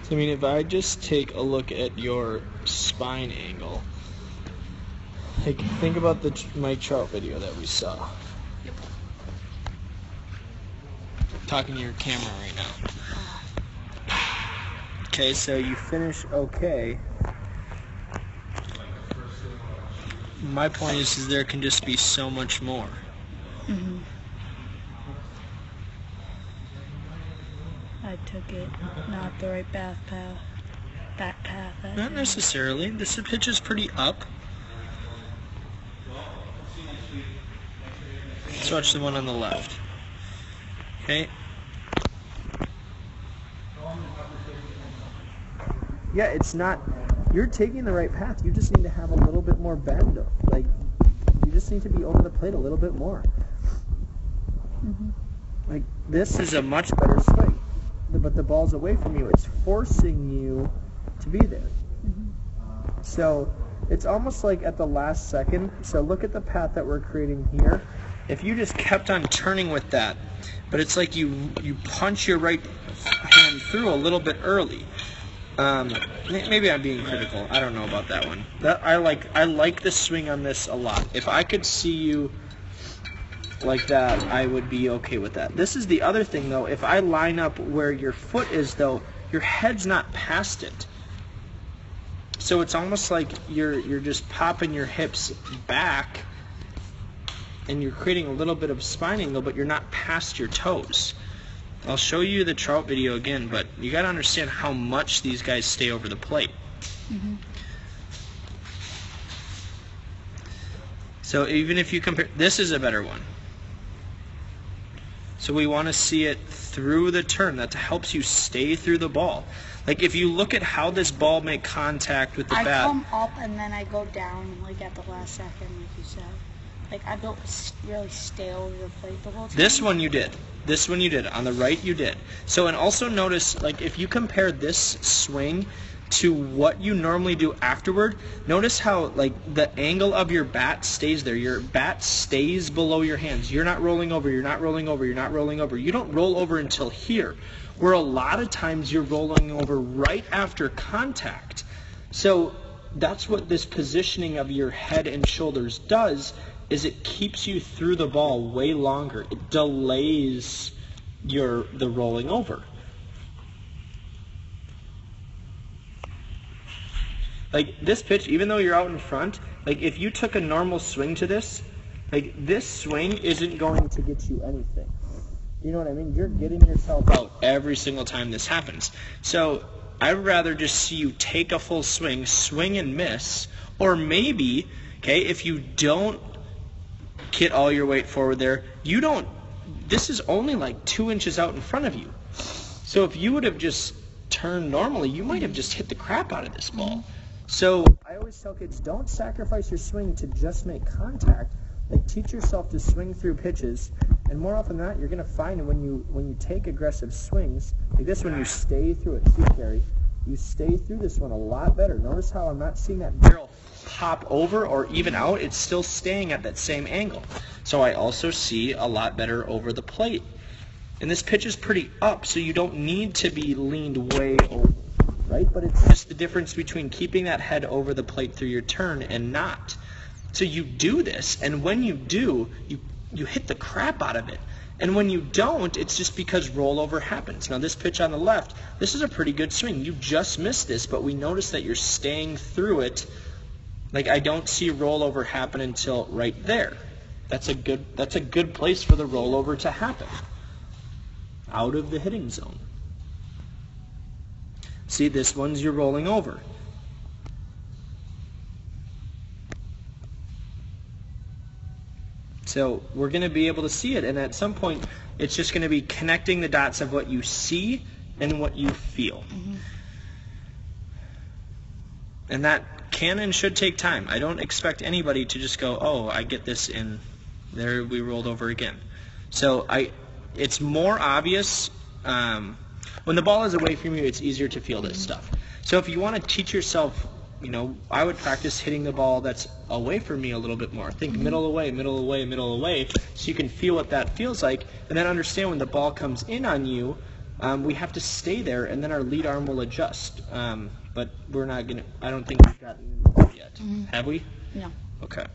So, I mean, if I just take a look at your spine angle, like, think about the Mike Trout video that we saw. Yep. Talking to your camera right now. Okay, so you finish okay. My point is there can just be so much more. Mm-hmm. I took it not the right back path. Not necessarily. This pitch is pretty up. Let's watch the one on the left. Okay. Yeah, it's not. You're taking the right path. You just need to have a little bit more bend. Like, you just need to be over the plate a little bit more. Mm-hmm. Like, this is a much better swing, but the ball's away from you. It's forcing you to be there. Mm-hmm. So it's almost like at the last second. So look at the path that we're creating here. If you just kept on turning with that, but it's like you punch your right hand through a little bit early. Maybe I'm being critical. I don't know about that one. I like the swing on this a lot. If I could see you like that, I would be okay with that. This is the other thing, though. If I line up where your foot is, though, your head's not past it. So it's almost like you're just popping your hips back, and you're creating a little bit of spine angle, but you're not past your toes. I'll show you the Trout video again, but you got to understand how much these guys stay over the plate. Mm-hmm. So even if you compare, this is a better one. So we want to see it through the turn. That helps you stay through the ball. Like if you look at how this ball make contact with the bat. I come up and then I go down like at the last second, like you said. Like I don't really stay over the plate the whole time. This one you did. This one you did. On the right you did. So, and also notice, like if you compare this swing to what you normally do afterward, notice how like the angle of your bat stays there. Your bat stays below your hands. You're not rolling over, you're not rolling over, you're not rolling over. You don't roll over until here, where a lot of times you're rolling over right after contact. So that's what this positioning of your head and shoulders does, is it keeps you through the ball way longer. It delays the rolling over. Like this pitch, even though you're out in front, like if you took a normal swing to this, like this swing isn't going to get you anything. You know what I mean? You're getting yourself out every single time this happens. So I'd rather just see you take a full swing, swing and miss, or maybe, okay, if you don't get all your weight forward there, this is only like 2 inches out in front of you. So if you would have just turned normally, you might have just hit the crap out of this ball. So I always tell kids, don't sacrifice your swing to just make contact. Like teach yourself to swing through pitches, and more often than not, you're going to find when you take aggressive swings, like this one, you stay through it too, Carrie. You stay through this one a lot better. Notice how I'm not seeing that barrel pop over or even out. It's still staying at that same angle. So I also see a lot better over the plate. And this pitch is pretty up, so you don't need to be leaned way over, right? But it's just the difference between keeping that head over the plate through your turn and not. So you do this, and when you do, you hit the crap out of it. And when you don't, it's just because rollover happens. Now this pitch on the left, this is a pretty good swing. You just missed this, but we notice that you're staying through it. Like I don't see rollover happen until right there. That's a good place for the rollover to happen. Out of the hitting zone. See, this one's you're rolling over. So we're going to be able to see it, and at some point it's just going to be connecting the dots of what you see and what you feel. Mm-hmm. And that can and should take time. I don't expect anybody to just go, oh, I get this in there, we rolled over again. So it's more obvious. When the ball is away from you, it's easier to feel this stuff. So if you want to teach yourself, I would practice hitting the ball that's away from me a little bit more. Think middle away, middle away, middle away, so you can feel what that feels like, and then understand when the ball comes in on you, we have to stay there, and then our lead arm will adjust. But we're not gonna. I don't think we've gotten into that yet. Have we? No. Okay.